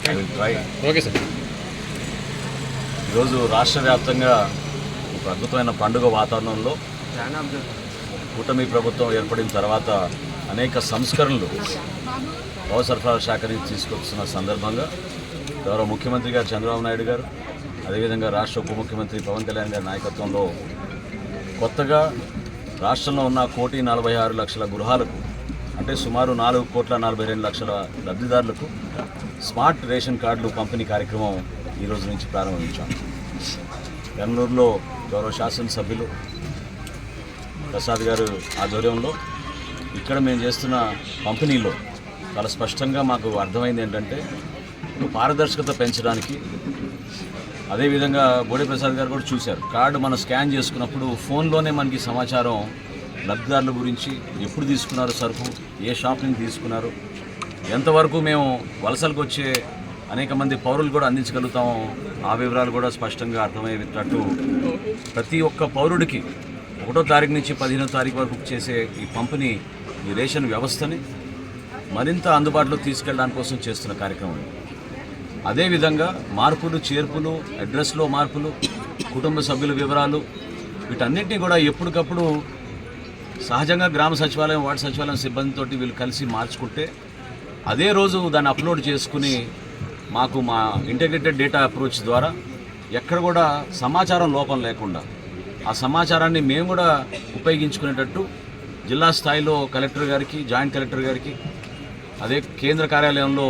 Okay sir. ఈరోజు రాష్ట్ర వ్యాప్తంగా ఒక అద్భుతమైన పండుగ వాతావరణంలో కూటమి ప్రభుత్వం ఏర్పడిన తర్వాత అనేక సంస్కరణలు పౌర సరఫరాల శాఖని తీసుకొస్తున్న సందర్భంగా గౌరవ ముఖ్యమంత్రి గారు చంద్రబాబు నాయుడు గారు, అదేవిధంగా రాష్ట్ర ఉప ముఖ్యమంత్రి పవన్ కళ్యాణ్ గారి నాయకత్వంలో కొత్తగా రాష్ట్రంలో ఉన్న 1,46,00,000 గృహాలకు, అంటే సుమారు 4,42,00,000 లబ్ధిదారులకు స్మార్ట్ రేషన్ కార్డులు పంపిణీ కార్యక్రమం ఈ రోజు నుంచి ప్రారంభించాం. బెంగళూరులో గౌరవ శాసనసభ్యులు ప్రసాద్ గారు ఆధ్వర్యంలో ఇక్కడ మేము చేస్తున్న పంపిణీలో చాలా స్పష్టంగా మాకు అర్థమైంది ఏంటంటే, పారదర్శకత పెంచడానికి, అదేవిధంగా బోడే ప్రసాద్ గారు కూడా చూశారు, కార్డు మనం స్కాన్ చేసుకున్నప్పుడు ఫోన్లోనే మనకి సమాచారం లబ్ధిదారుల గురించి, ఎప్పుడు తీసుకున్నారు సరుకు, ఏ షాప్ నుంచి తీసుకున్నారు, ఎంతవరకు మేము వలసలకు వచ్చే అనేక మంది పౌరులు కూడా అందించగలుగుతాము, ఆ వివరాలు కూడా స్పష్టంగా అర్థమయ్యేటట్టు ప్రతి ఒక్క పౌరుడికి 1వ తారీఖు నుంచి 15వ తారీఖు వరకు చేసే ఈ పంపిణీ, ఈ రేషన్ వ్యవస్థని మరింత అందుబాటులో తీసుకెళ్ళడానికి కోసం చేస్తున్న కార్యక్రమం. అదేవిధంగా మార్పులు, చేర్పులు, అడ్రస్లో మార్పులు, కుటుంబ సభ్యుల వివరాలు, వీటన్నిటినీ కూడా ఎప్పటికప్పుడు సహజంగా గ్రామ సచివాలయం, వార్డు సచివాలయం సిబ్బందితోటి వీళ్ళు కలిసి మార్చుకుంటే అదే రోజు దాన్ని అప్లోడ్ చేసుకుని మాకు మా ఇంటిగ్రేటెడ్ డేటా అప్రోచ్ ద్వారా ఎక్కడ కూడా సమాచారం లోపం లేకుండా ఆ సమాచారాన్ని మేము కూడా ఉపయోగించుకునేటట్టు జిల్లా స్థాయిలో కలెక్టర్ గారికి, జాయింట్ కలెక్టర్ గారికి, అదే కేంద్ర కార్యాలయంలో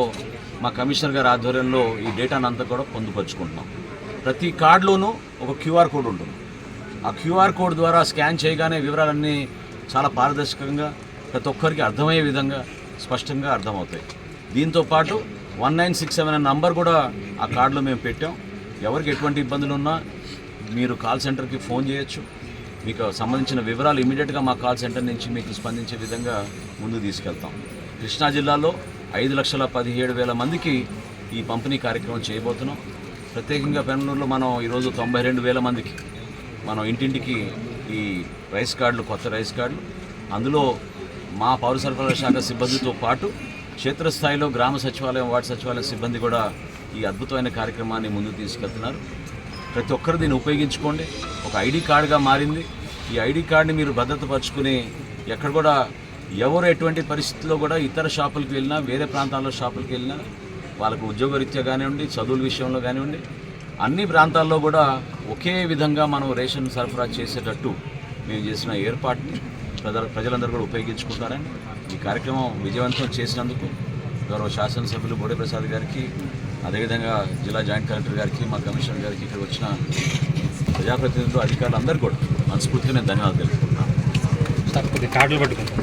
మా కమిషనర్ గారి ఆధ్వర్యంలో ఈ డేటాను అంతా కూడా పొందుపరుచుకుంటున్నాం. ప్రతి కార్డులోనూ ఒక క్యూఆర్ కోడ్ ఉంటుంది. ఆ క్యూఆర్ కోడ్ ద్వారా స్కాన్ చేయగానే వివరాలన్నీ చాలా పారదర్శకంగా ప్రతి ఒక్కరికి అర్థమయ్యే విధంగా స్పష్టంగా అర్థమవుతాయి. దీంతోపాటు 1967 అనే నంబర్ కూడా ఆ కార్డులో మేము పెట్టాం. ఎవరికి ఎటువంటి ఇబ్బందులు ఉన్నా మీరు కాల్ సెంటర్కి ఫోన్ చేయొచ్చు. మీకు సంబంధించిన వివరాలు ఇమీడియట్గా మా కాల్ సెంటర్ నుంచి మీకు స్పందించే విధంగా ముందుకు తీసుకెళ్తాం. కృష్ణా జిల్లాలో 5,17,000 మందికి ఈ పంపిణీ కార్యక్రమం చేయబోతున్నాం. ప్రత్యేకంగా బెంగళూరులో మనం ఈరోజు 92,000 మందికి మనం ఇంటింటికి ఈ రైస్ కార్డులు, కొత్త రైస్ కార్డులు, అందులో మా పౌర సరఫరాల శాఖ సిబ్బందితో పాటు క్షేత్రస్థాయిలో గ్రామ సచివాలయం, వార్డు సచివాలయం సిబ్బంది కూడా ఈ అద్భుతమైన కార్యక్రమాన్ని ముందుకు తీసుకెళ్తున్నారు. ప్రతి ఒక్కరు దీన్ని ఉపయోగించుకోండి. ఒక ఐడి కార్డుగా మారింది. ఈ ఐడి కార్డుని మీరు భద్రతపరుచుకుని ఎక్కడ కూడా ఎవరు ఎటువంటి పరిస్థితుల్లో కూడా ఇతర షాపులకు వెళ్ళినా, వేరే ప్రాంతాల్లో షాపులకు వెళ్ళినా, వాళ్ళకు ఉద్యోగరీత్యా కానివ్వండి, చదువుల విషయంలో కానివ్వండి, అన్ని ప్రాంతాల్లో కూడా ఒకే విధంగా మనం రేషన్ సరఫరా చేసేటట్టు మేము చేసిన ఏర్పాటుని ప్రజలందరూ కూడా ఉపయోగించుకుంటారని, ఈ కార్యక్రమం విజయవంతం చేసినందుకు గౌరవ శాసనసభ్యులు బోడే ప్రసాద్ గారికి, అదేవిధంగా జిల్లా జాయింట్ కలెక్టర్ గారికి, మా కమిషనర్ గారికి, ఇక్కడ వచ్చిన ప్రజాప్రతినిధులు, అధికారులు అందరూ కూడా మనస్ఫూర్తిగా నేను ధన్యవాదాలు తెలుపుకుంటున్నాను. కార్డులు పట్టుకుంటాను.